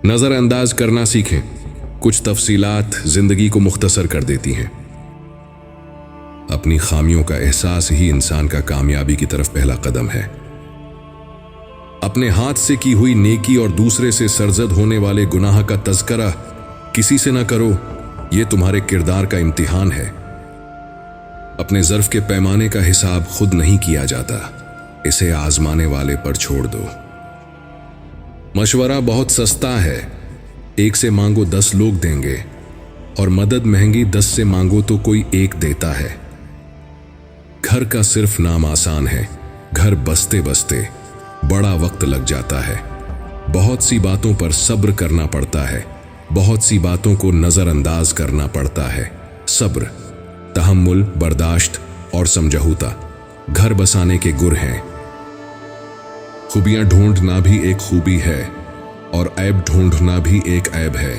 नज़रअंदाज करना सीखें। कुछ तफसीलात जिंदगी को मुख्तसर कर देती हैं। अपनी खामियों का एहसास ही इंसान का कामयाबी की तरफ पहला कदम है। अपने हाथ से की हुई नेकी और दूसरे से सरजद होने वाले गुनाह का तज़किरा किसी से न करो, यह तुम्हारे किरदार का इम्तिहान है। अपने ज़र्फ के पैमाने का हिसाब खुद नहीं किया जाता, इसे आजमाने वाले पर छोड़ दो। मशवरा बहुत सस्ता है, एक से मांगो 10 लोग देंगे, और मदद महंगी 10 से मांगो तो कोई एक देता है। घर का सिर्फ नाम आसान है, घर बसते बसते बड़ा वक्त लग जाता है। बहुत सी बातों पर सब्र करना पड़ता है, बहुत सी बातों को नजरअंदाज करना पड़ता है। सब्र, तहम्मुल, बर्दाश्त और समझौता घर बसाने के गुर हैं। खूबियां ढूंढना भी एक खूबी है और ऐब ढूंढना भी एक ऐब है।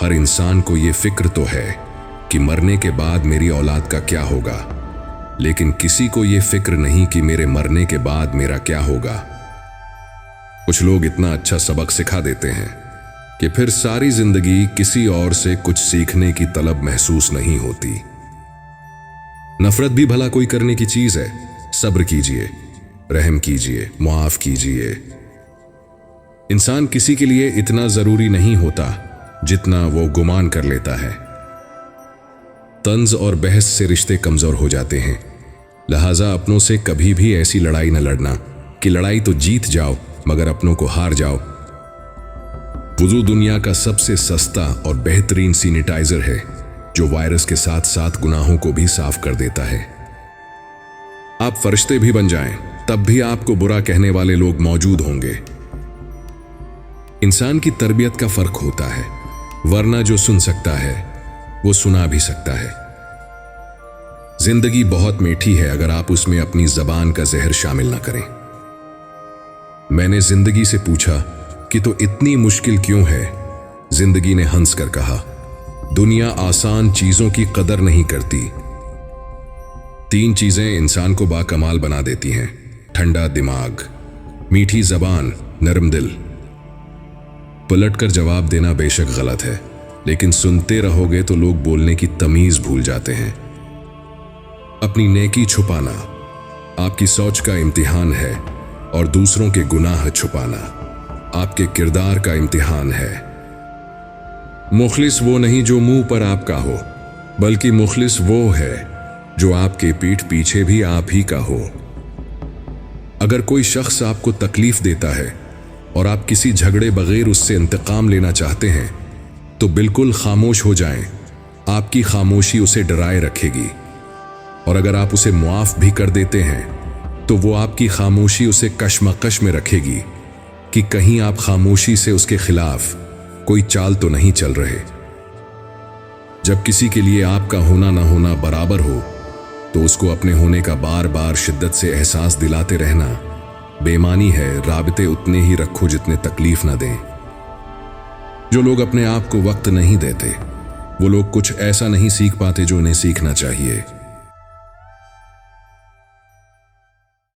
हर इंसान को ये फिक्र तो है कि मरने के बाद मेरी औलाद का क्या होगा, लेकिन किसी को ये फिक्र नहीं कि मेरे मरने के बाद मेरा क्या होगा। कुछ लोग इतना अच्छा सबक सिखा देते हैं कि फिर सारी जिंदगी किसी और से कुछ सीखने की तलब महसूस नहीं होती। नफरत भी भला कोई करने की चीज है। सब्र कीजिए, रहम कीजिए, मुआफ कीजिए। इंसान किसी के लिए इतना जरूरी नहीं होता जितना वो गुमान कर लेता है। तंज और बहस से रिश्ते कमजोर हो जाते हैं, लिहाजा अपनों से कभी भी ऐसी लड़ाई न लड़ना कि लड़ाई तो जीत जाओ मगर अपनों को हार जाओ। वुज़ू दुनिया का सबसे सस्ता और बेहतरीन सैनिटाइजर है जो वायरस के साथ साथ गुनाहों को भी साफ कर देता है। आप फरिश्ते भी बन जाएं, तब भी आपको बुरा कहने वाले लोग मौजूद होंगे। इंसान की तरबियत का फर्क होता है, वरना जो सुन सकता है वो सुना भी सकता है। जिंदगी बहुत मीठी है अगर आप उसमें अपनी जबान का जहर शामिल ना करें। मैंने जिंदगी से पूछा कि तो इतनी मुश्किल क्यों है? जिंदगी ने हंस कर कहा, दुनिया आसान चीजों की कदर नहीं करती। 3 चीजें इंसान को बाकमाल बना देती हैं: ठंडा दिमाग, मीठी जबान, नरम दिल। पलटकर जवाब देना बेशक गलत है, लेकिन सुनते रहोगे तो लोग बोलने की तमीज भूल जाते हैं। अपनी नेकी छुपाना आपकी सोच का इम्तिहान है और दूसरों के गुनाह छुपाना आपके किरदार का इम्तिहान है। मुखलिस वो नहीं जो मुंह पर आपका हो, बल्कि मुखलिस वो है जो आपके पीठ पीछे भी आप ही का हो। अगर कोई शख्स आपको तकलीफ देता है और आप किसी झगड़े बगैर उससे इंतकाम लेना चाहते हैं तो बिल्कुल खामोश हो जाएं। आपकी खामोशी उसे डराए रखेगी। और अगर आप उसे मुआफ भी कर देते हैं तो वो आपकी खामोशी उसे कशमकश में रखेगी कि कहीं आप खामोशी से उसके खिलाफ कोई चाल तो नहीं चल रहे। जब किसी के लिए आपका होना ना होना बराबर हो तो उसको अपने होने का बार बार शिद्दत से एहसास दिलाते रहना बेईमानी है। राबते उतने ही रखो जितने तकलीफ ना दें। जो लोग अपने आप को वक्त नहीं देते वो लोग कुछ ऐसा नहीं सीख पाते जो उन्हें सीखना चाहिए।